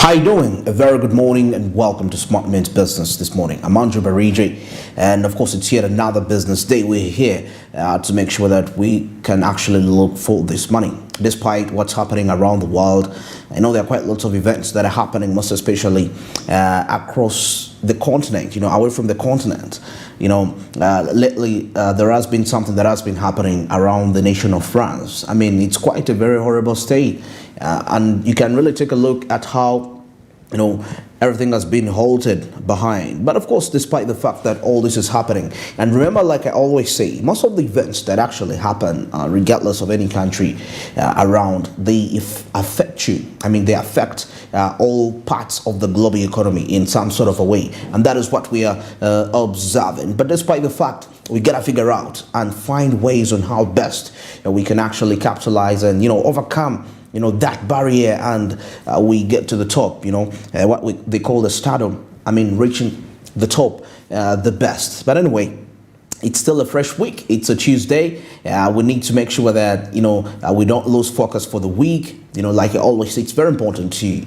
How you doing? A very good morning and welcome to Smart Mint Business this morning. I'm Andrew Bariji, and of course it's yet another business day. We're here to make sure that we can actually look for this money. Despite what's happening around the world, I know there are quite lots of events that are happening, most especially across the continent, away from the continent. Lately there has been something that has been happening around the nation of France. I mean, it's quite a very horrible state. And you can really take a look at how everything has been halted behind. But of course, despite the fact that all this is happening, and remember, like I always say, most of the events that actually happen, regardless of any country around, they affect you. I mean, they affect all parts of the global economy in some sort of a way, and that is what we are observing. But despite the fact, we gotta figure out and find ways on how best we can actually capitalize and overcome that barrier, and we get to the top, what they call the stardom. I mean, reaching the top, the best. But anyway, it's still a fresh week. It's a Tuesday. We need to make sure that we don't lose focus for the week. Like I always say, it's very important to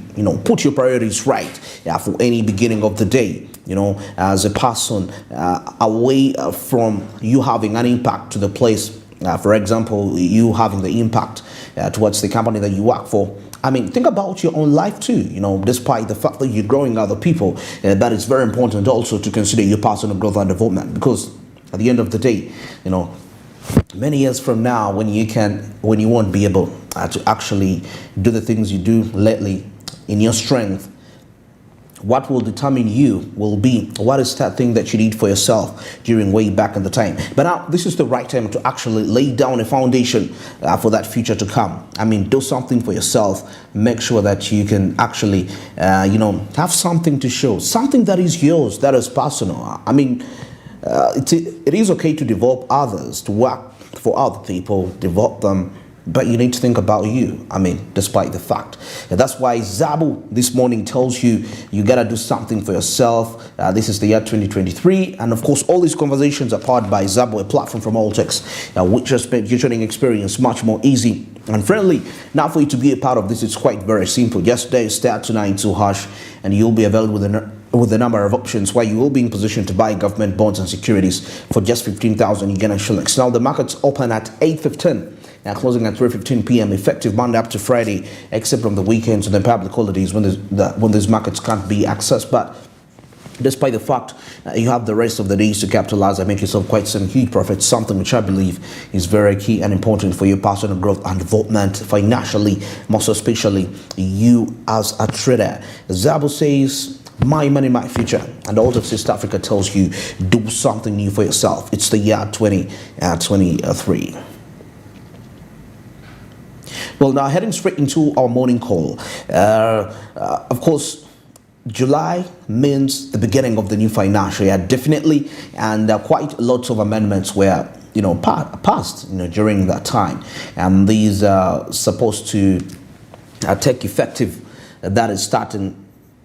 put your priorities right for any beginning of the day. As a person, away from you having an impact to the place. For example, you having the impact towards the company that you work for. I mean, think about your own life too. Despite the fact that you're growing other people, that is very important also to consider your personal growth and development. Because at the end of the day, many years from now, when you won't be able to actually do the things you do lately in your strength, what will determine you will be what is that thing that you need for yourself during way back in the time. But now this is the right time to actually lay down a foundation for that future to come. I mean, do something for yourself. Make sure that you can actually have something to show, something that is yours, that is personal. I mean, it is okay to develop others, to work for other people, develop them, but you need to think about you. I mean, despite the fact. And that's why Zabu this morning tells you gotta do something for yourself. This is the year 2023, and of course all these conversations are powered by Zabu, a platform from Alltex, which just made your trading experience much more easy and friendly. Now for you to be a part of this, it's quite very simple. Just dial *292# and you'll be available with a number of options where you will be in position to buy government bonds and securities for just 15,000 Uganda shillings. Now the markets open at 8:15. Now closing at 3:15 p.m. effective Monday up to Friday, except on the weekends and the public holidays when these markets can't be accessed. But despite the fact you have the rest of the days to capitalize and make yourself quite some huge profits, something which I believe is very key and important for your personal growth and development financially, most especially you as a trader. Zabu says, my money, my future. And all of East Africa tells you, do something new for yourself. It's the year 2023. Well, now heading straight into our morning call. Of course, July means the beginning of the new financial year, definitely, and quite lots of amendments were passed during that time, and these are supposed to take effective. That is starting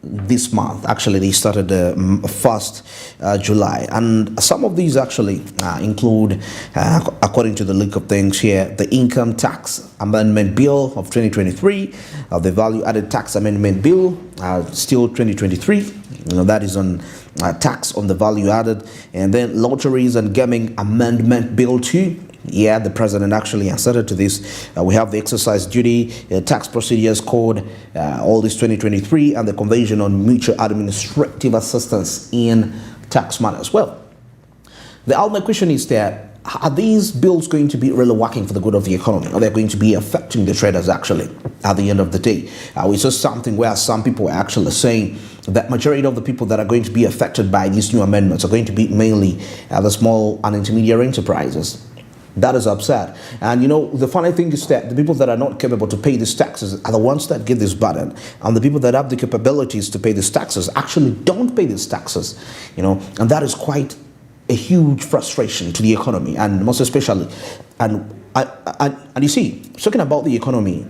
this month. Actually, they started 1st July, and some of these actually include, according to the look of things here, the Income Tax Amendment Bill of 2023, the Value Added Tax Amendment Bill, still 2023. That is on tax on the value added, and then Lotteries and Gaming Amendment Bill 2. Yeah, the president actually assented to this. We have the Exercise Duty, Tax Procedures Code, all this 2023, and the Convention on Mutual Administrative Assistance in Tax Matters. Well, the ultimate question is that, are these bills going to be really working for the good of the economy? Are they going to be affecting the traders actually at the end of the day? We saw something where some people are actually saying that majority of the people that are going to be affected by these new amendments are going to be mainly the small and intermediate enterprises. That is upset. And the funny thing is that the people that are not capable to pay these taxes are the ones that get this burden. And the people that have the capabilities to pay these taxes actually don't pay these taxes. And that is quite a huge frustration to the economy, and most especially. And you see, talking about the economy,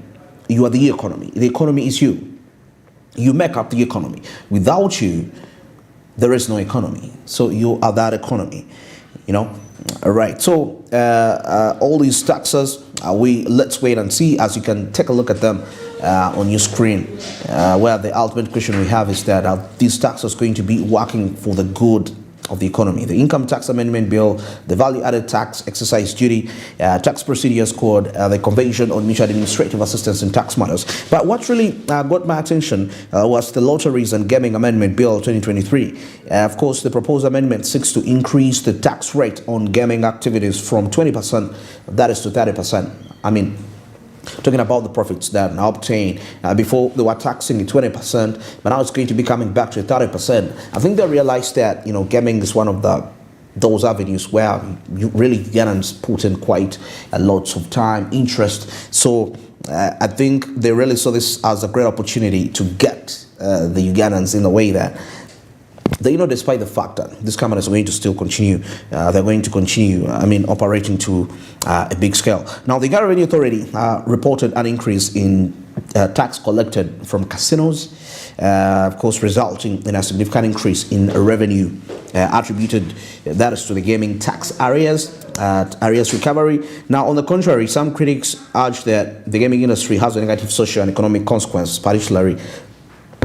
you are the economy. The economy is you. You make up the economy. Without you, there is no economy. So you are that economy. All right, so all these taxes, let's wait and see. As you can take a look at them, on your screen, where the ultimate question we have is that these taxes going to be working for the good of the economy. The Income Tax Amendment Bill, the Value-Added Tax Exercise Duty, Tax Procedures Code, the Convention on Mutual Administrative Assistance in Tax Matters. But what really got my attention was the Lotteries and Gaming Amendment Bill 2023. Of course, the proposed amendment seeks to increase the tax rate on gaming activities from 20%, that is to 30%. I mean, talking about the profits that are obtained. Before they were taxing at 20%, but now it's going to be coming back to 30%. I think they realized that, gaming is one of those avenues where you really Ugandans put in quite a lots of time, interest. So I think they really saw this as a great opportunity to get the Ugandans in a way that despite the fact that these cameras are going to still continue, they're going to continue, operating to a big scale. Now, the Uganda Revenue Authority reported an increase in tax collected from casinos, of course, resulting in a significant increase in revenue attributed, that is to the gaming tax areas recovery. Now, on the contrary, some critics urge that the gaming industry has a negative social and economic consequence, particularly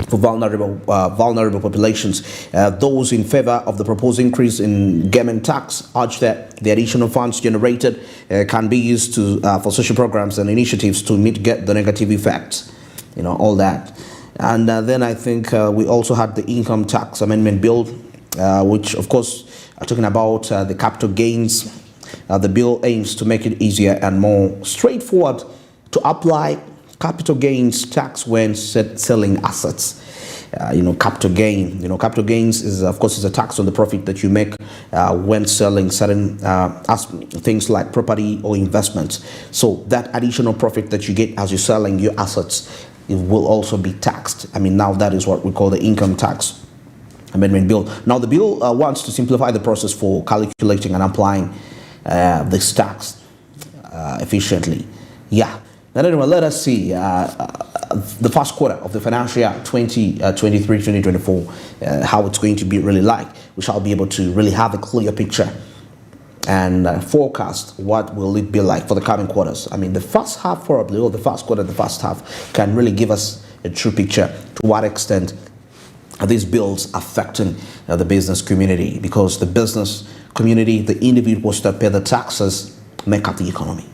for vulnerable populations. Those in favor of the proposed increase in gaming tax urge that the additional funds generated can be used for social programs and initiatives to mitigate the negative effects, all that. And then I think we also had the Income Tax Amendment Bill, which of course are talking about the capital gains. The bill aims to make it easier and more straightforward to apply capital gains tax when selling assets. Capital gains is, of course, is a tax on the profit that you make when selling certain things like property or investments. So that additional profit that you get as you're selling your assets, it will also be taxed. Now that is what we call the Income Tax Amendment Bill. Now, the bill wants to simplify the process for calculating and applying this tax efficiently. Yeah. Now, anyway, let us see the first quarter of the financial year 2023-2024, how it's going to be really like. We shall be able to really have a clear picture and forecast what will it be like for the coming quarters. The first half probably, or the first quarter, the first half, can really give us a true picture to what extent are these bills affecting the business community, because the business community, the individuals that pay the taxes, make up the economy.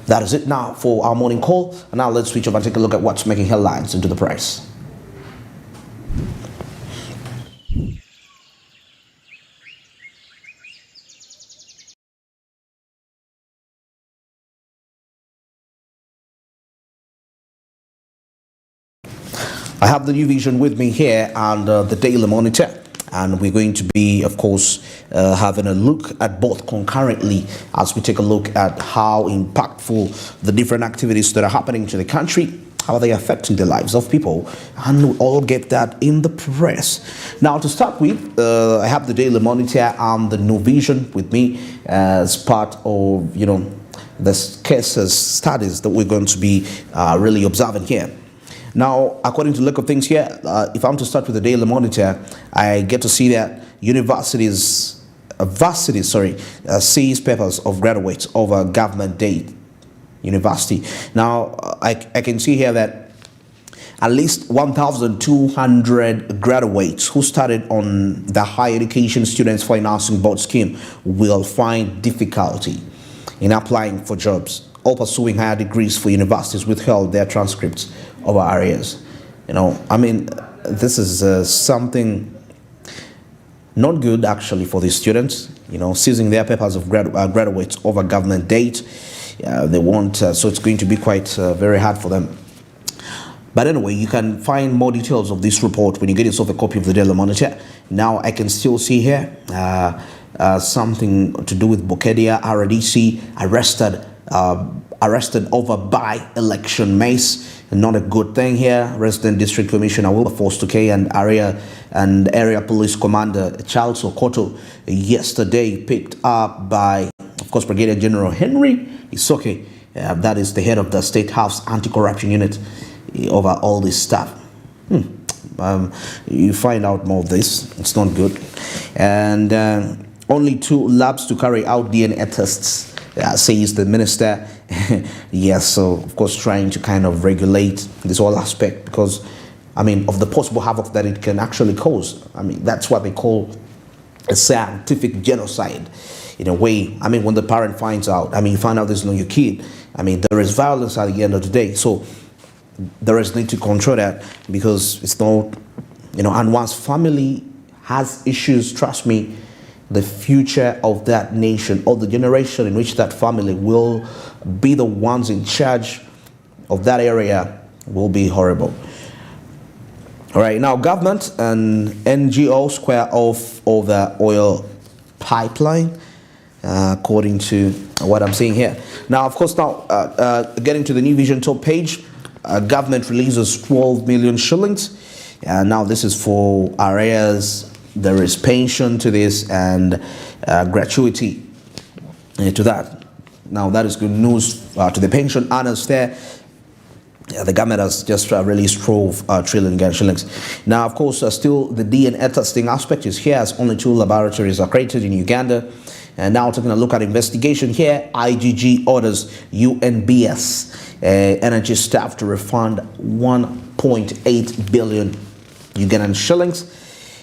That is it now for our morning call. And now let's switch over and take a look at what's making headlines into the press. I have the New Vision with me here and the Daily Monitor. And we're going to be, of course, having a look at both concurrently as we take a look at how impactful the different activities that are happening to the country, how are they affecting the lives of people, and we'll all get that in the press. Now, to start with, I have the Daily Monitor and the New Vision with me as part of, the cases studies that we're going to be really observing here. Now, according to the look of things here, if I'm to start with the Daily Monitor, I get to see that varsities seize papers of graduates over government date university. Now, I can see here that at least 1,200 graduates who started on the Higher Education Students Financing Board scheme will find difficulty in applying for jobs. All pursuing higher degrees for universities withheld their transcripts over areas. This is something not good actually for the students, seizing their papers of graduates over government date. They want, so it's going to be quite very hard for them. But anyway, you can find more details of this report when you get yourself a copy of the Daily Monitor. Now, I can still see here something to do with Bokedia RDC arrested over by-election mace. Not a good thing here. Resident District Commissioner Wilberforce Tukey and Area Police Commander Charles Okoto yesterday picked up by, of course, Brigadier General Henry Isoke. That is the head of the State House Anti-Corruption Unit, over all this stuff. You find out more of this. It's not good. And only 2 labs to carry out DNA tests says the minister. Yes, so of course trying to kind of regulate this whole aspect because, I mean, of the possible havoc that it can actually cause. I mean, that's what they call a scientific genocide in a way. I mean, when the parent finds out, I mean, you find out this is not your kid. I mean, there is violence at the end of the day. So there is need to control that because it's not, and once family has issues, trust me, the future of that nation or the generation in which that family will be the ones in charge of that area will be horrible. All right, now government and NGO square off over oil pipeline, according to what I'm seeing here. Now, of course, getting to the New Vision top page, government releases 12 million shillings. Now, this is for areas. There is pension to this and gratuity to that. Now, that is good news to the pension earners there. The government has just released 12 trillion shillings. Now, of course, still the DNA testing aspect is here as only 2 laboratories are created in Uganda. And now taking a look at investigation here, IGG orders UNBS energy staff to refund 1.8 billion Ugandan shillings.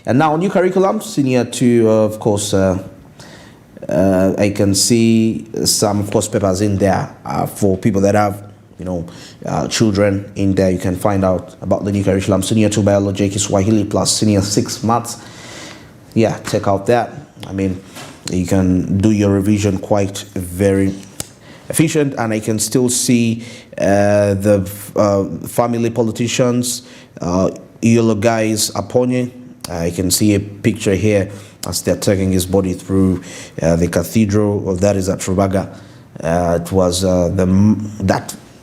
And now new curriculum, senior to, of course, I can see some, of course, papers in there for people that have, children in there. You can find out about the new curriculum, senior 2 biology, Kiswahili plus senior 6 maths. Yeah, check out that. I mean, you can do your revision quite very efficient, and I can still see the family politicians, yellow guys, Aponye. I can see a picture here as they're taking his body through the cathedral, that is at Rubaga. It was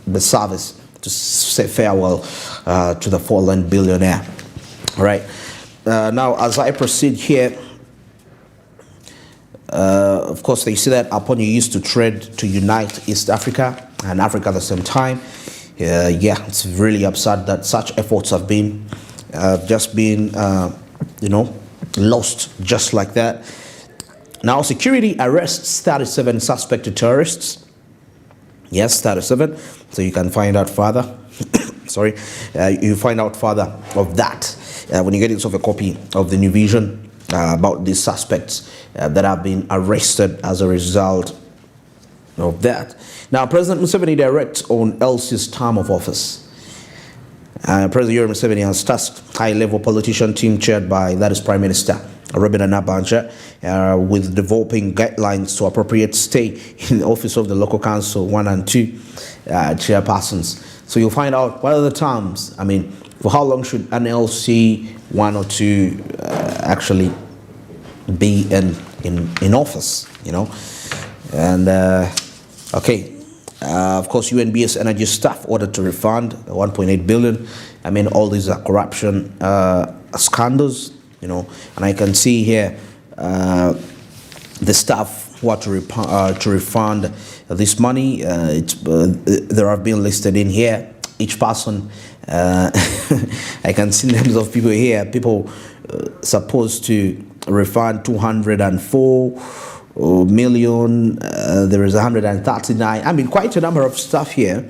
the service to say farewell to the fallen billionaire. All right. Now, as I proceed here, of course, they see that Aponye used to trade to unite East Africa and Africa at the same time. Yeah, it's really absurd that such efforts have been lost just like that. Now, security arrests 37 suspected terrorists. Yes, 37. So you can find out further. Sorry, you find out further of that when you get yourself a copy of the New Vision about these suspects that have been arrested as a result of that. Now, President Museveni directs on LC's term of office. President Yoweri Museveni has tasked high-level politician team chaired by, that is Prime Minister Robin Anabanja, with developing guidelines to appropriate stay in the office of the local council 1 and 2 chairpersons. So you'll find out what are the terms. I mean, for how long should an LC 1 or 2 actually be in office, And okay. Of course, UNBS energy staff ordered to refund 1.8 billion. I mean, all these are corruption scandals, and I can see here the staff who are to refund this money. There have been listed in here. Each person, I can see names of people here. People supposed to refund 204 million. There is 139. I mean, quite a number of stuff here.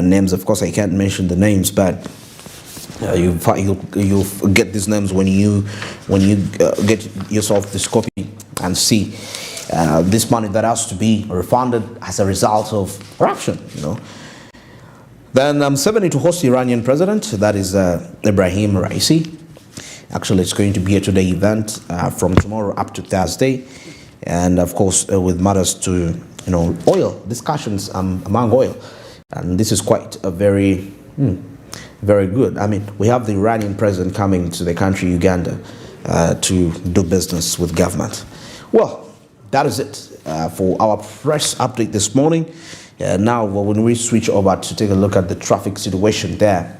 Names, of course, I can't mention the names, but you'll get these names when you get yourself this copy and see this money that has to be refunded as a result of corruption. Then Museveni to host the Iranian president, that is Ibrahim Raisi. Actually, it's going to be a two-day event from tomorrow up to Thursday. And of course, with matters to oil discussions among oil, and this is quite a very good. I mean, we have the Iranian president coming to the country Uganda to do business with government. Well, that is it for our press update this morning. Now, when we switch over to take a look at the traffic situation there.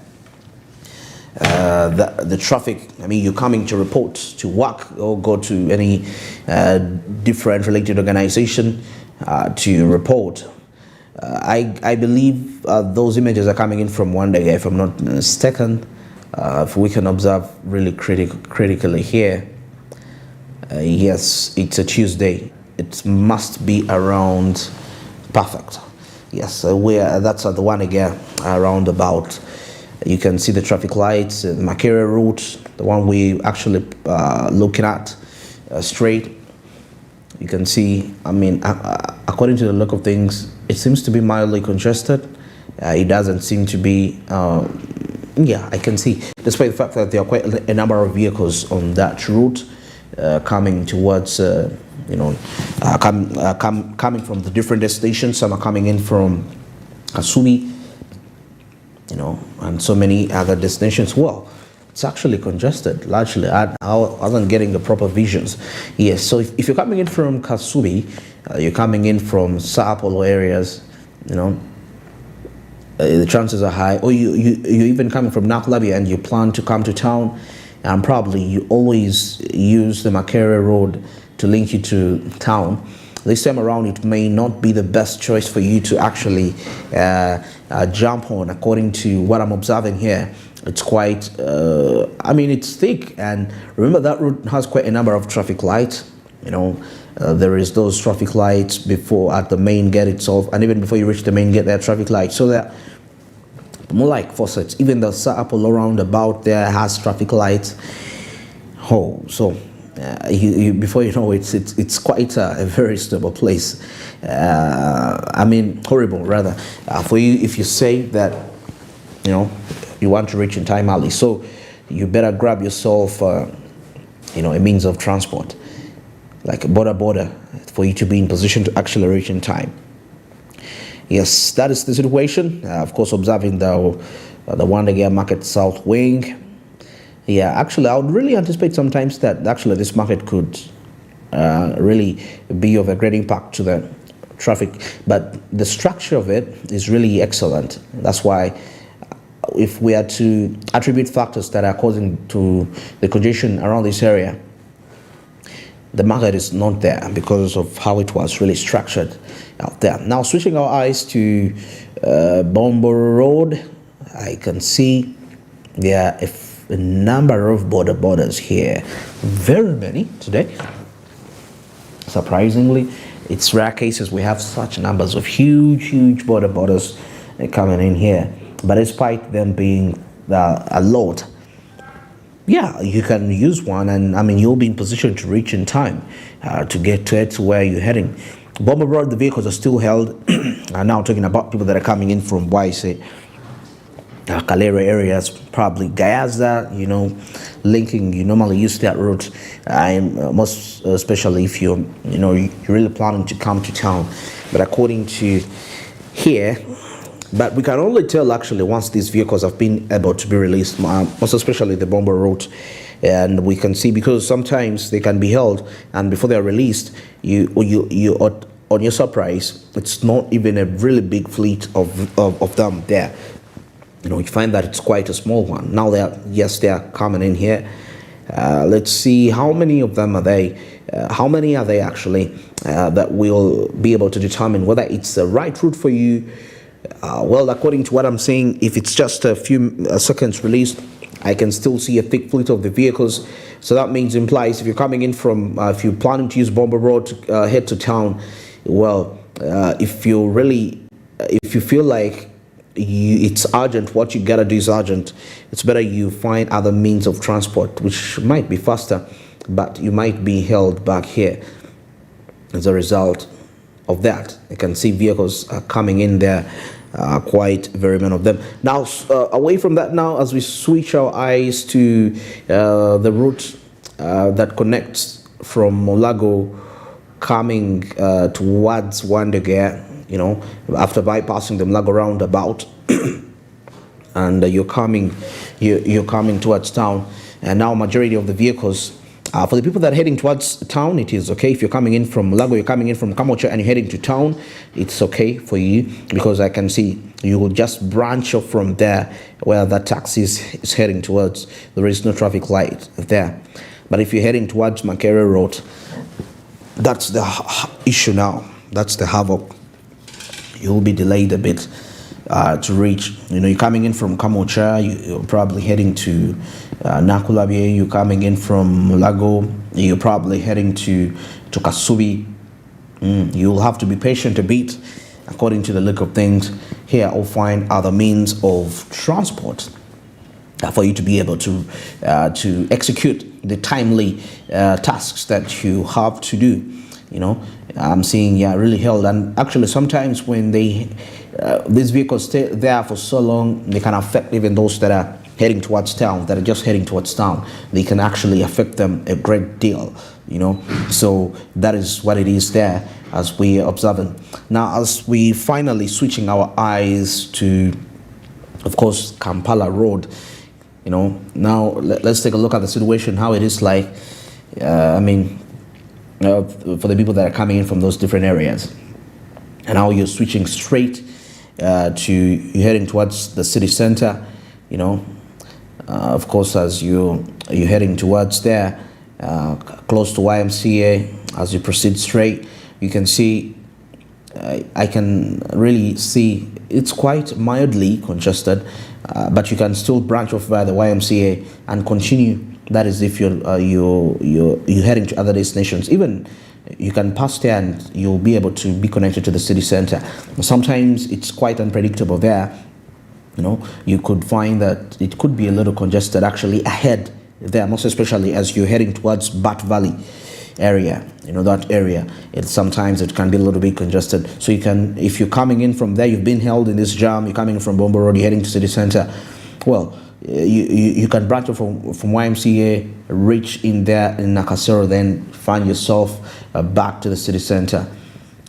The traffic, I mean, you're coming to report to work or go to any different related organization to report. I believe those images are coming in from one day, if I'm not mistaken. If we can observe really critically here. Yes, it's a Tuesday. It must be around Perfect. Yes, that's the one again around about. You can see the traffic lights, the Makerere route, the one we actually looking at straight. You can see, I mean, according to the look of things, it seems to be mildly congested. It doesn't seem to be, yeah, I can see, despite the fact that there are quite a number of vehicles on that route coming towards, coming from the different destinations. Some are coming in from Kasumi, and so many other destinations. Well, it's actually congested largely. I wasn't getting the proper visions. Yes, so if you're coming in from Kasumi, you're coming in from Sao Paulo areas, the chances are high. Or you're even coming from Nakulabia and you plan to come to town, and probably you always use the Makerere road to link you to town. This time around, it may not be the best choice for you to actually jump on. According to what I'm observing here, it's quite, it's thick. And remember, that route has quite a number of traffic lights. There is those traffic lights before at the main gate itself, and even before you reach the main gate, there are traffic lights. So they're more like faucets. Even the Sao Paulo roundabout there has traffic lights. Oh, so before you know it's quite a very stable place. Horrible rather for you if you say that you want to reach in time early. So you better grab yourself a means of transport, like a border for you to be in position to actually reach in time. Yes, that is the situation. Of course, observing the Wandagea Market South Wing. Yeah, actually, I would really anticipate sometimes that actually this market could really be of a great impact to the traffic. But the structure of it is really excellent. That's why if we are to attribute factors that are causing to the congestion around this area, the market is not there because of how it was really structured out there. Now, switching our eyes to Bomboro Road, I can see there are a number of borders here. Very many today. Surprisingly, it's rare cases we have such numbers of huge borders coming in here. But despite them being a lot, yeah, you can use one, and you'll be in position to reach in time to get to where you're heading. Bomber Road, the vehicles are still held. I'm now talking about people that are coming in from Waise, Kalera areas, probably Gayaza, linking. You normally use that route, most especially if you're really planning to come to town. But according to here, but we can only tell actually once these vehicles have been able to be released, most especially the Bomber route. And we can see, because sometimes they can be held, and before they're released, you on your surprise, it's not even a really big fleet of them there. You find that it's quite a small one. Now they're coming in here. Let's see how many of them are they. How many are they actually that will be able to determine whether it's the right route for you. Well, according to what I'm saying, if it's just a few seconds released, I can still see a thick fleet of the vehicles. So that implies if you're coming in from, if you're planning to use Bomber Road to head to town, well, if you feel like it's urgent, what you gotta do is urgent, it's better you find other means of transport, which might be faster, but you might be held back here as a result of that. You can see vehicles coming in there, quite very many of them. Now, away from that now, as we switch our eyes to the route that connects from Molago coming towards Wandagea, after bypassing the Molago roundabout, and you're coming towards town. And now majority of the vehicles, for the people that are heading towards town, it is okay. If you're coming in from Molago, you're coming in from Kamocha and you're heading to town, it's okay for you, because I can see you will just branch off from there where that taxi is heading towards. There is no traffic light there. But if you're heading towards Makerere Road, that's the issue now. That's the havoc. You'll be delayed a bit to reach. You're coming in from Kamocha, you're probably heading to Nakulabie. You're coming in from Molago, you're probably heading to Kasubi. You'll have to be patient a bit according to the look of things, here I'll find other means of transport for you to be able to execute the timely tasks that you have to do. I'm seeing really held, and actually sometimes when these vehicles stay there for so long, they can affect even those that are heading towards town, that are just heading towards town. They can actually affect them a great deal, so that is what it is there as we are observing. Now, as we finally switching our eyes to, of course, Kampala Road, now let's take a look at the situation, how it is like, for the people that are coming in from those different areas, and how you're switching straight you're heading towards the city center, of course, as you're heading towards there, close to YMCA, as you proceed straight, you can see, I can really see it's quite mildly congested, but you can still branch off via the YMCA and continue. That is if you're heading to other destinations. Even you can pass there and you'll be able to be connected to the city center. Sometimes it's quite unpredictable there. You could find that it could be a little congested actually ahead there, most especially as you're heading towards Bat Valley area. That area, sometimes it can be a little bit congested. So you can, if you're coming in from there, you've been held in this jam, you're coming from Bombo Road, you're heading to city center, well, you can branch off from YMCA, reach in there in Nakasero, then find yourself back to the city center,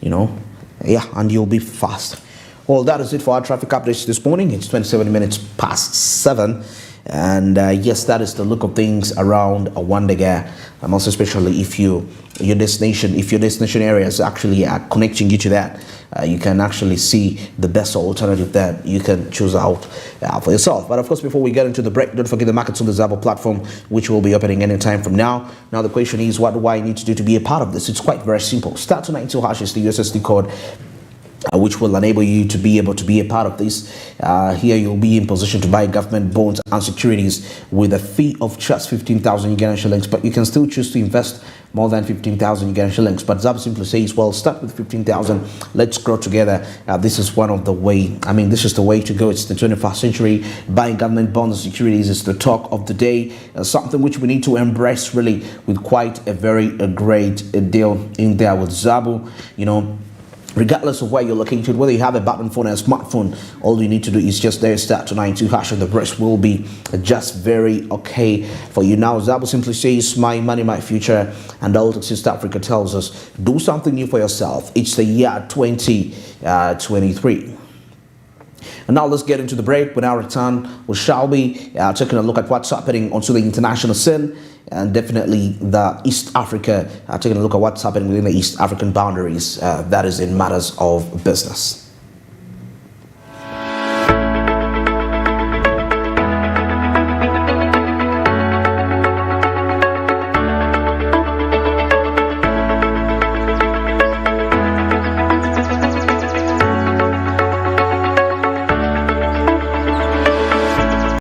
and you'll be fast. Well, that is it for our traffic updates this morning. It's 27 minutes past 7. And yes, that is the look of things around Wandega, most especially if your destination areas actually are connecting you to that. You can actually see the best alternative that you can choose out for yourself. But of course, before we get into the break, don't forget the markets on the Zabo platform, which will be opening anytime from now. Now the question is, what do I need to do to be a part of this? It's quite very simple. Star 292 hash is the USSD code, which will enable you to be able to be a part of this. Here you'll be in position to buy government bonds and securities with a fee of just 15,000 Ugandan shillings, but you can still choose to invest more than 15,000 Ugandan shillings. But Zab simply says, well, start with 15,000, let's grow together. This is one of the way, this is the way to go. It's the 21st century. Buying government bonds and securities is the talk of the day, something which we need to embrace really with quite a great deal in there with Zabu, regardless of where you're located, whether you have a button phone or a smartphone, all you need to do is just there, start to 92 hash, and the rest will be just very okay for you. Now, Zabu simply says, my money, my future, and all East Africa tells us, do something new for yourself. It's the year 2023. And now let's get into the break. When I return, we shall be taking a look at what's happening onto the international scene, and definitely the East Africa, taking a look at what's happening within the East African boundaries, that is in matters of business.